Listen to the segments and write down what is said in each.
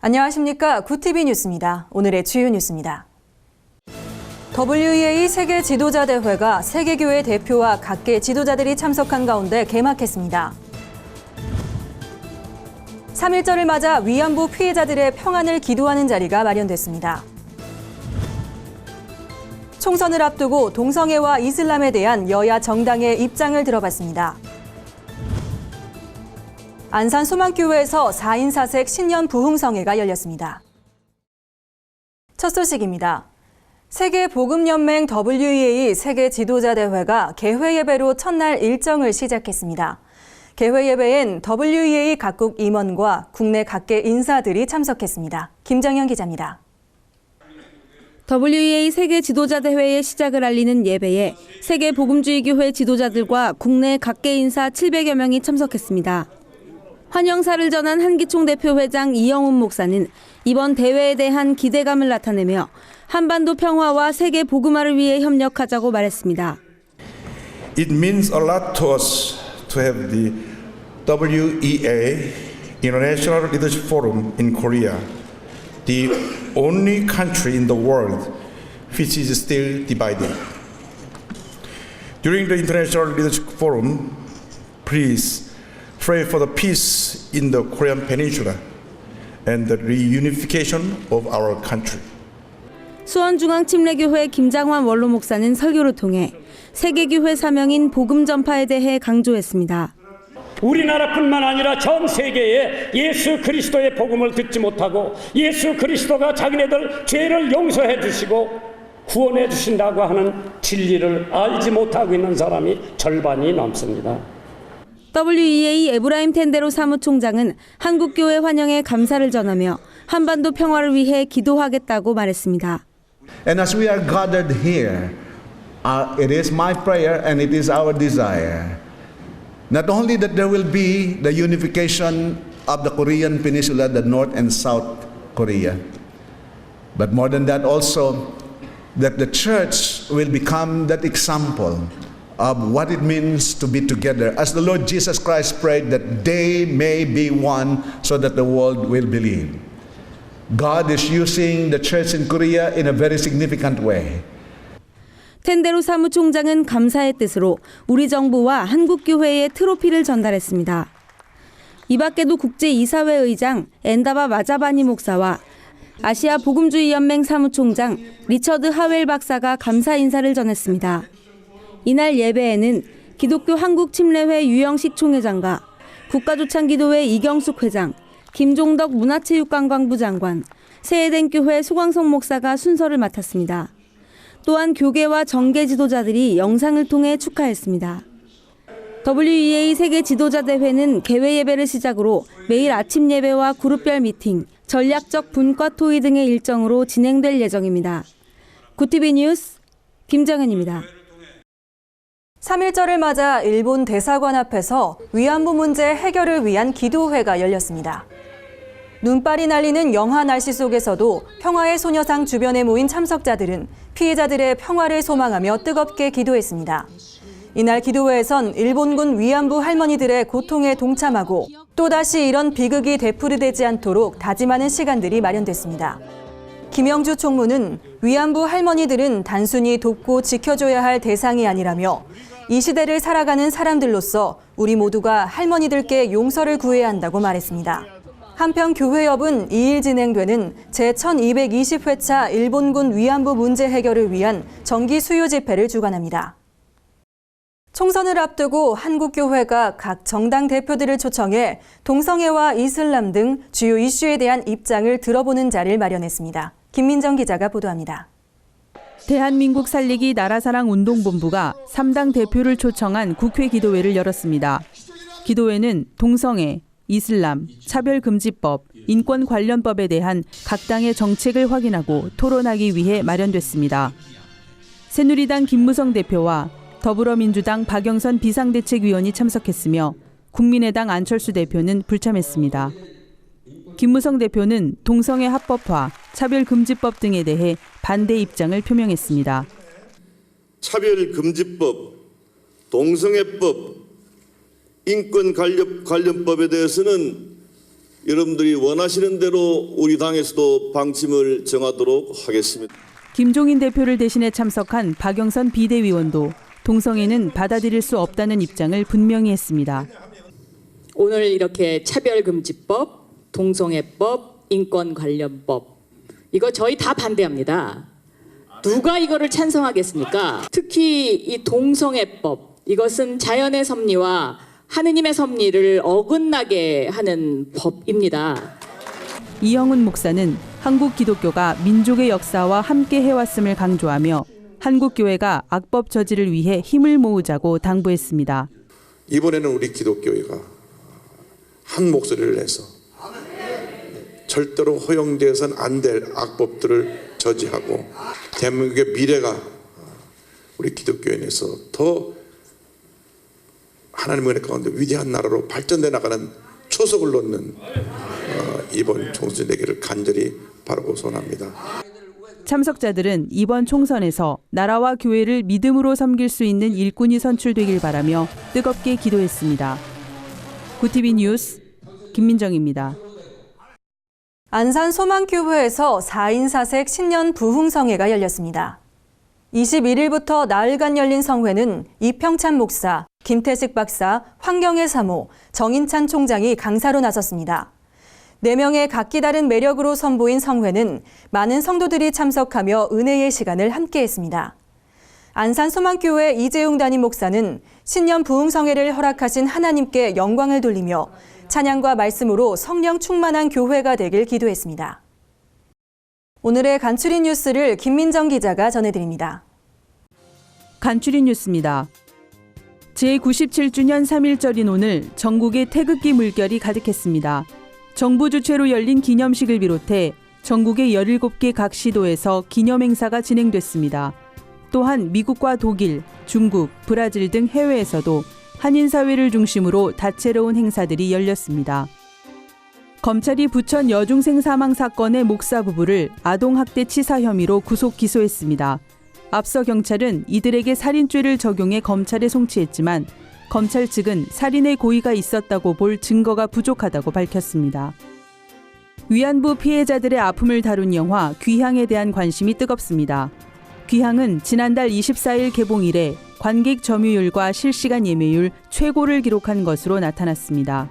안녕하십니까. 구티비 뉴스입니다. 오늘의 주요 뉴스입니다. WEA 세계 지도자 대회가 세계교회 대표와 각계 지도자들이 참석한 가운데 개막했습니다. 3.1절을 맞아 위안부 피해자들의 평안을 기도하는 자리가 마련됐습니다. 총선을 앞두고 동성애와 이슬람에 대한 여야 정당의 입장을 들어봤습니다. 안산 소망교회에서 4인 사색 신년 부흥성회가 열렸습니다. 첫 소식입니다. 세계복음연맹 WEA 세계 지도자 대회가 개회 예배로 첫날 일정을 시작했습니다. 개회 예배엔 WEA 각국 임원과 국내 각계 인사들이 참석했습니다. 김정현 기자입니다. WEA 세계 지도자 대회의 시작을 알리는 예배에 세계복음주의교회 지도자들과 국내 각계 인사 700여 명이 참석했습니다. 환영사를 전한 한기총 대표 회장 이영훈 목사는 이번 대회에 대한 기대감을 나타내며 한반도 평화와 세계 복음화를 위해 협력하자고 말했습니다. It means a lot to us to have the WEA International Leadership Forum in Korea, the only country in the world which is still divided. During the International Leadership Forum, please pray for the peace in the Korean Peninsula and the reunification of our country. 수원중앙침례교회 김장환 원로 목사는 설교를 통해 세계교회 사명인 복음 전파에 대해 강조했습니다. 우리나라뿐만 아니라 전 세계에 예수 그리스도의 복음을 듣지 못하고 예수 그리스도가 자기네들 죄를 용서해 주시고 구원해 주신다고 하는 진리를 알지 못하고 있는 사람이 절반이 넘습니다. WEA 에브라임 텐데로 사무총장은 한국교회 환영에 감사를 전하며 한반도 평화를 위해 기도하겠다고 말했습니다. And as we are gathered here, it is my prayer and it is our desire not only that there will be the unification of the Korean Peninsula, the North and South Korea, but more than that also that the church will become that example of what it means to be together, as the Lord Jesus Christ prayed that they may be one so that the world will believe. God is using the church in Korea in a very significant way. 텐데로 사무총장은 감사의 뜻으로 우리 정부와 한국교회에 트로피를 전달했습니다. 이 밖에도 국제이사회 의장 엔다바 마자바니 목사와 아시아 복음주의연맹 사무총장 리처드 하웰 박사가 감사 인사를 전했습니다. 이날 예배에는 기독교 한국침례회 유영식 총회장과 국가조창기도회 이경숙 회장, 김종덕 문화체육관광부 장관, 세해den교회 소광성 목사가 순서를 맡았습니다. 또한 교계와 정계 지도자들이 영상을 통해 축하했습니다. WEA 세계 지도자 대회는 개회 예배를 시작으로 매일 아침 예배와 그룹별 미팅, 전략적 분과 토의 등의 일정으로 진행될 예정입니다. 구티비 뉴스 김정현입니다. 3.1절을 맞아 일본 대사관 앞에서 위안부 문제 해결을 위한 기도회가 열렸습니다. 눈발이 날리는 영하 날씨 속에서도 평화의 소녀상 주변에 모인 참석자들은 피해자들의 평화를 소망하며 뜨겁게 기도했습니다. 이날 기도회에선 일본군 위안부 할머니들의 고통에 동참하고 또다시 이런 비극이 되풀이되지 않도록 다짐하는 시간들이 마련됐습니다. 김영주 총무는 위안부 할머니들은 단순히 돕고 지켜줘야 할 대상이 아니라며 이 시대를 살아가는 사람들로서 우리 모두가 할머니들께 용서를 구해야 한다고 말했습니다. 한편 교회협은 2일 진행되는 제1220회차 일본군 위안부 문제 해결을 위한 정기 수요 집회를 주관합니다. 총선을 앞두고 한국교회가 각 정당 대표들을 초청해 동성애와 이슬람 등 주요 이슈에 대한 입장을 들어보는 자리를 마련했습니다. 김민정 기자가 보도합니다. 대한민국 살리기 나라사랑 운동본부가 3당 대표를 초청한 국회 기도회를 열었습니다. 기도회는 동성애, 이슬람, 차별금지법, 인권관련법에 대한 각 당의 정책을 확인하고 토론하기 위해 마련됐습니다. 새누리당 김무성 대표와 더불어민주당 박영선 비상대책위원이 참석했으며 국민의당 안철수 대표는 불참했습니다. 김무성 대표는 동성애 합법화, 차별금지법 등에 대해 반대 입장을 표명했습니다. 차별금지법, 동성애법, 인권관련법에 대해서는 여러분들이 원하시는 대로 우리 당에서도 방침을 정하도록 하겠습니다. 김종인 대표를 대신해 참석한 박영선 비대위원도 동성애는 받아들일 수 없다는 입장을 분명히 했습니다. 오늘 이렇게 차별금지법, 동성애법, 인권관련법 이거 저희 다 반대합니다. 누가 이거를 찬성하겠습니까? 특히 이 동성애법 이것은 자연의 섭리와 하느님의 섭리를 어긋나게 하는 법입니다. 이영훈 목사는 한국 기독교가 민족의 역사와 함께 해왔음을 강조하며 한국교회가 악법 저지를 위해 힘을 모으자고 당부했습니다. 이번에는 우리 기독교회가 한 목소리를 내서 절대로 허용되어서는 안 될 악법들을 저지하고 대한민국의 미래가 우리 기독교회 내에서 더 하나님의 은혜 가운데 위대한 나라로 발전돼 나가는 초석을 놓는 이번 총선 되기를 간절히 바라고 소원합니다. 참석자들은 이번 총선에서 나라와 교회를 믿음으로 섬길 수 있는 일꾼이 선출되길 바라며 뜨겁게 기도했습니다. 구티비 뉴스 김민정입니다. 안산 소망교회에서 4인 4색 신년 부흥성회가 열렸습니다. 21일부터 나흘간 열린 성회는 이평찬 목사, 김태식 박사, 황경애 사모, 정인찬 총장이 강사로 나섰습니다. 4명의 각기 다른 매력으로 선보인 성회는 많은 성도들이 참석하며 은혜의 시간을 함께했습니다. 안산 소망교회 이재용 담임 목사는 신년 부흥성회를 허락하신 하나님께 영광을 돌리며 찬양과 말씀으로 성령 충만한 교회가 되길 기도했습니다. 오늘의 간추린 뉴스를 김민정 기자가 전해드립니다. 간추린 뉴스입니다. 제97주년 3.1절인 오늘 전국에 태극기 물결이 가득했습니다. 정부 주최로 열린 기념식을 비롯해 전국의 17개 각 시도에서 기념행사가 진행됐습니다. 또한 미국과 독일, 중국, 브라질 등 해외에서도 한인사회를 중심으로 다채로운 행사들이 열렸습니다. 검찰이 부천 여중생 사망 사건의 목사 부부를 아동학대 치사 혐의로 구속 기소했습니다. 앞서 경찰은 이들에게 살인죄를 적용해 검찰에 송치했지만 검찰 측은 살인의 고의가 있었다고 볼 증거가 부족하다고 밝혔습니다. 위안부 피해자들의 아픔을 다룬 영화 귀향에 대한 관심이 뜨겁습니다. 귀향은 지난달 24일 개봉 이래 관객 점유율과 실시간 예매율 최고를 기록한 것으로 나타났습니다.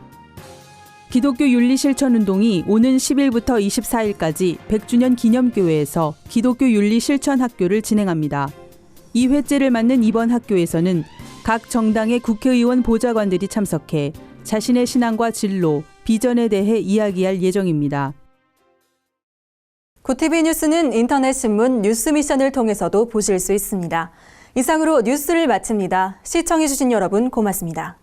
기독교 윤리실천운동이 오는 10일부터 24일까지 100주년 기념교회에서 기독교 윤리실천학교를 진행합니다. 2회째를 맞는 이번 학교에서는 각 정당의 국회의원 보좌관들이 참석해 자신의 신앙과 진로, 비전에 대해 이야기할 예정입니다. 구티비 뉴스는 인터넷 신문 뉴스 미션을 통해서도 보실 수 있습니다. 이상으로 뉴스를 마칩니다. 시청해주신 여러분 고맙습니다.